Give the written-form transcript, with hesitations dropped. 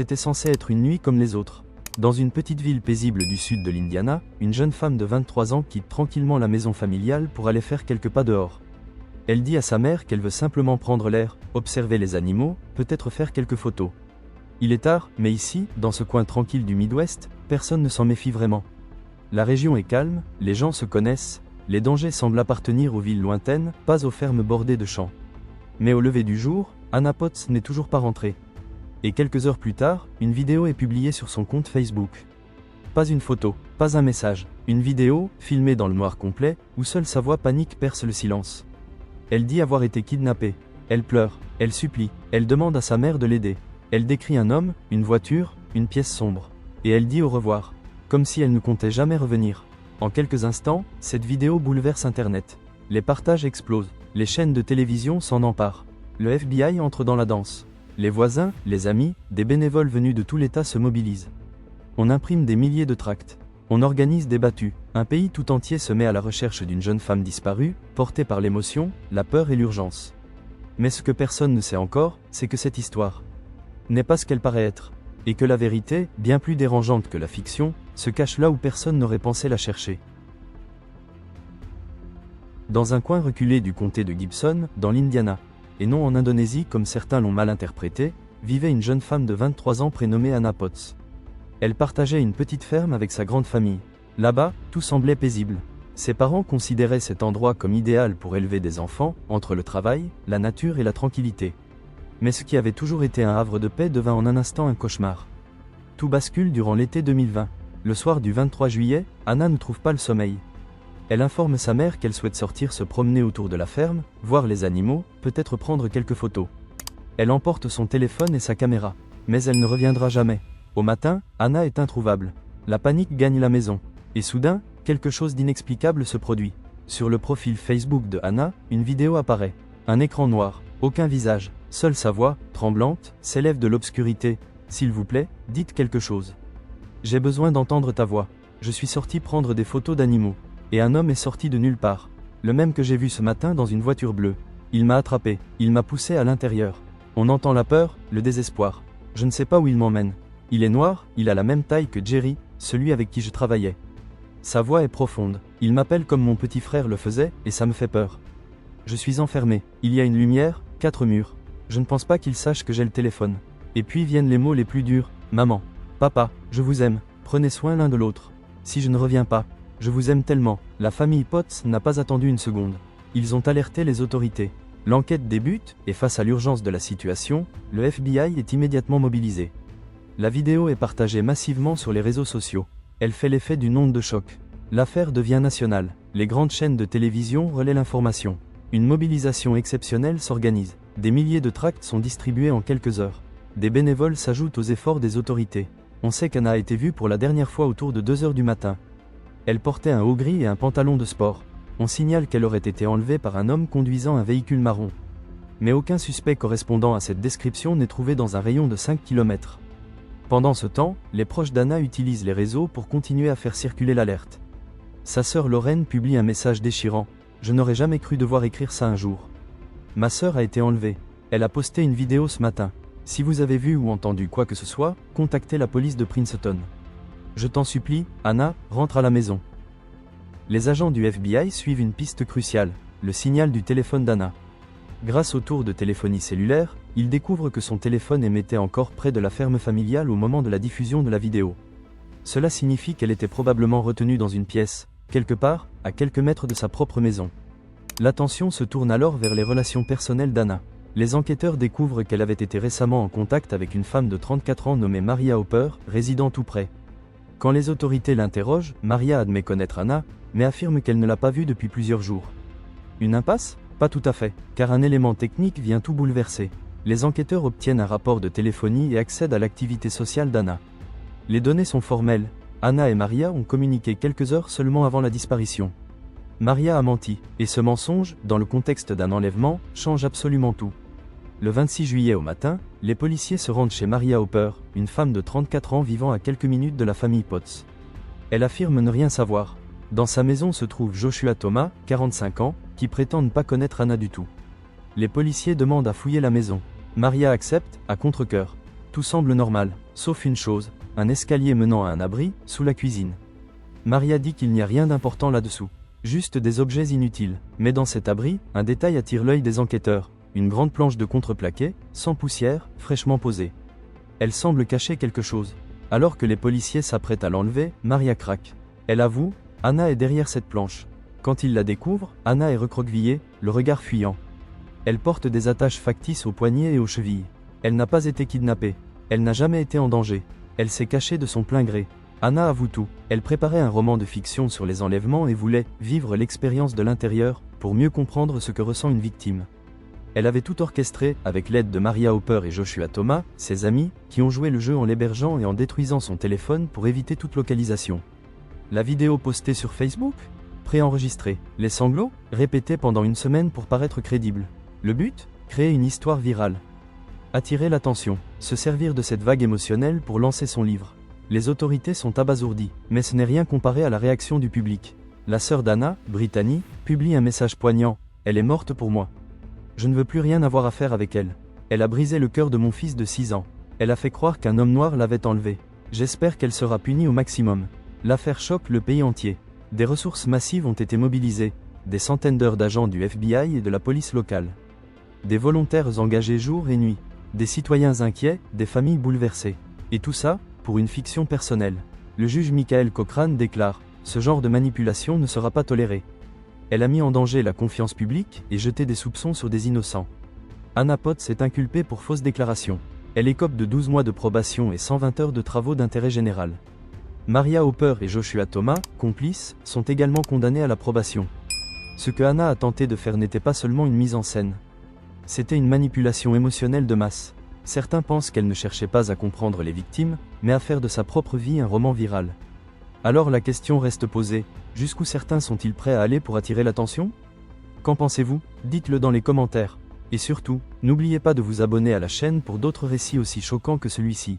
C'était censé être une nuit comme les autres. Dans une petite ville paisible du sud de l'Indiana, une jeune femme de 23 ans quitte tranquillement la maison familiale pour aller faire quelques pas dehors. Elle dit à sa mère qu'elle veut simplement prendre l'air, observer les animaux, peut-être faire quelques photos. Il est tard, mais ici, dans ce coin tranquille du Midwest, personne ne s'en méfie vraiment. La région est calme, les gens se connaissent, les dangers semblent appartenir aux villes lointaines, pas aux fermes bordées de champs. Mais au lever du jour, Anna Potts n'est toujours pas rentrée. Et quelques heures plus tard, une vidéo est publiée sur son compte Facebook. Pas une photo, pas un message, une vidéo, filmée dans le noir complet, où seule sa voix panique perce le silence. Elle dit avoir été kidnappée. Elle pleure, elle supplie, elle demande à sa mère de l'aider. Elle décrit un homme, une voiture, une pièce sombre. Et elle dit au revoir, comme si elle ne comptait jamais revenir. En quelques instants, cette vidéo bouleverse Internet. Les partages explosent, les chaînes de télévision s'en emparent. Le FBI entre dans la danse. Les voisins, les amis, des bénévoles venus de tout l'État se mobilisent. On imprime des milliers de tracts. On organise des battues. Un pays tout entier se met à la recherche d'une jeune femme disparue, portée par l'émotion, la peur et l'urgence. Mais ce que personne ne sait encore, c'est que cette histoire n'est pas ce qu'elle paraît être. Et que la vérité, bien plus dérangeante que la fiction, se cache là où personne n'aurait pensé la chercher. Dans un coin reculé du comté de Gibson, dans l'Indiana, et non en Indonésie comme certains l'ont mal interprété, vivait une jeune femme de 23 ans prénommée Anna Potts. Elle partageait une petite ferme avec sa grande famille. Là-bas, tout semblait paisible. Ses parents considéraient cet endroit comme idéal pour élever des enfants, entre le travail, la nature et la tranquillité. Mais ce qui avait toujours été un havre de paix devint en un instant un cauchemar. Tout bascule durant l'été 2020. Le soir du 23 juillet, Anna ne trouve pas le sommeil. Elle informe sa mère qu'elle souhaite sortir se promener autour de la ferme, voir les animaux, peut-être prendre quelques photos. Elle emporte son téléphone et sa caméra. Mais elle ne reviendra jamais. Au matin, Anna est introuvable. La panique gagne la maison. Et soudain, quelque chose d'inexplicable se produit. Sur le profil Facebook de Anna, une vidéo apparaît. Un écran noir, aucun visage, seule sa voix, tremblante, s'élève de l'obscurité. « S'il vous plaît, dites quelque chose. J'ai besoin d'entendre ta voix. Je suis sorti prendre des photos d'animaux. Et un homme est sorti de nulle part. Le même que j'ai vu ce matin dans une voiture bleue. Il m'a attrapé, il m'a poussé à l'intérieur. On entend la peur, le désespoir. Je ne sais pas où il m'emmène. Il est noir, il a la même taille que Jerry, celui avec qui je travaillais. Sa voix est profonde. Il m'appelle comme mon petit frère le faisait, et ça me fait peur. Je suis enfermé. Il y a une lumière, 4 murs. Je ne pense pas qu'il sache que j'ai le téléphone. Et puis viennent les mots les plus durs. Maman. Papa, je vous aime. Prenez soin l'un de l'autre. Si je ne reviens pas, je vous aime tellement. La famille Potts n'a pas attendu une seconde. Ils ont alerté les autorités. L'enquête débute, et face à l'urgence de la situation, le FBI est immédiatement mobilisé. La vidéo est partagée massivement sur les réseaux sociaux. Elle fait l'effet d'une onde de choc. L'affaire devient nationale. Les grandes chaînes de télévision relaient l'information. Une mobilisation exceptionnelle s'organise. Des milliers de tracts sont distribués en quelques heures. Des bénévoles s'ajoutent aux efforts des autorités. On sait qu'Anna a été vue pour la dernière fois autour de 2 heures du matin. Elle portait un haut gris et un pantalon de sport. On signale qu'elle aurait été enlevée par un homme conduisant un véhicule marron. Mais aucun suspect correspondant à cette description n'est trouvé dans un rayon de 5 km. Pendant ce temps, les proches d'Anna utilisent les réseaux pour continuer à faire circuler l'alerte. Sa sœur Lorraine publie un message déchirant. « Je n'aurais jamais cru devoir écrire ça un jour. Ma sœur a été enlevée. Elle a posté une vidéo ce matin. Si vous avez vu ou entendu quoi que ce soit, contactez la police de Princeton. Je t'en supplie, Anna, rentre à la maison. » Les agents du FBI suivent une piste cruciale, le signal du téléphone d'Anna. Grâce au tour de téléphonie cellulaire, ils découvrent que son téléphone émettait encore près de la ferme familiale au moment de la diffusion de la vidéo. Cela signifie qu'elle était probablement retenue dans une pièce, quelque part, à quelques mètres de sa propre maison. L'attention se tourne alors vers les relations personnelles d'Anna. Les enquêteurs découvrent qu'elle avait été récemment en contact avec une femme de 34 ans nommée Maria Hopper, résidant tout près. Quand les autorités l'interrogent, Maria admet connaître Anna, mais affirme qu'elle ne l'a pas vue depuis plusieurs jours. Une impasse ? Pas tout à fait, car un élément technique vient tout bouleverser. Les enquêteurs obtiennent un rapport de téléphonie et accèdent à l'activité sociale d'Anna. Les données sont formelles. Anna et Maria ont communiqué quelques heures seulement avant la disparition. Maria a menti, et ce mensonge, dans le contexte d'un enlèvement, change absolument tout. Le 26 juillet au matin, les policiers se rendent chez Maria Hopper, une femme de 34 ans vivant à quelques minutes de la famille Potts. Elle affirme ne rien savoir. Dans sa maison se trouve Joshua Thomas, 45 ans, qui prétend ne pas connaître Anna du tout. Les policiers demandent à fouiller la maison. Maria accepte, à contre-cœur. Tout semble normal, sauf une chose, un escalier menant à un abri, sous la cuisine. Maria dit qu'il n'y a rien d'important là-dessous. Juste des objets inutiles. Mais dans cet abri, un détail attire l'œil des enquêteurs. Une grande planche de contreplaqué, sans poussière, fraîchement posée. Elle semble cacher quelque chose. Alors que les policiers s'apprêtent à l'enlever, Maria craque. Elle avoue, Anna est derrière cette planche. Quand ils la découvrent, Anna est recroquevillée, le regard fuyant. Elle porte des attaches factices aux poignets et aux chevilles. Elle n'a pas été kidnappée. Elle n'a jamais été en danger. Elle s'est cachée de son plein gré. Anna avoue tout. Elle préparait un roman de fiction sur les enlèvements et voulait vivre l'expérience de l'intérieur pour mieux comprendre ce que ressent une victime. Elle avait tout orchestré avec l'aide de Maria Hopper et Joshua Thomas, ses amis, qui ont joué le jeu en l'hébergeant et en détruisant son téléphone pour éviter toute localisation. La vidéo postée sur Facebook? Préenregistrée. Les sanglots? Répétés pendant une semaine pour paraître crédible. Le but? Créer une histoire virale. Attirer l'attention. Se servir de cette vague émotionnelle pour lancer son livre. Les autorités sont abasourdies, mais ce n'est rien comparé à la réaction du public. La sœur d'Anna, Brittany, publie un message poignant. Elle est morte pour moi. Je ne veux plus rien avoir à faire avec elle. Elle a brisé le cœur de mon fils de 6 ans. Elle a fait croire qu'un homme noir l'avait enlevée. J'espère qu'elle sera punie au maximum. L'affaire choque le pays entier. Des ressources massives ont été mobilisées, des centaines d'heures d'agents du FBI et de la police locale. Des volontaires engagés jour et nuit, des citoyens inquiets, des familles bouleversées. Et tout ça, pour une fiction personnelle. Le juge Michael Cochrane déclare « Ce genre de manipulation ne sera pas toléré ». Elle a mis en danger la confiance publique et jeté des soupçons sur des innocents. Anna Potts est inculpée pour fausse déclaration. Elle écope de 12 mois de probation et 120 heures de travaux d'intérêt général. Maria Hopper et Joshua Thomas, complices, sont également condamnés à la probation. Ce que Anna a tenté de faire n'était pas seulement une mise en scène. C'était une manipulation émotionnelle de masse. Certains pensent qu'elle ne cherchait pas à comprendre les victimes, mais à faire de sa propre vie un roman viral. Alors la question reste posée, jusqu'où certains sont-ils prêts à aller pour attirer l'attention? Qu'en pensez-vous? Dites-le dans les commentaires. Et surtout, n'oubliez pas de vous abonner à la chaîne pour d'autres récits aussi choquants que celui-ci.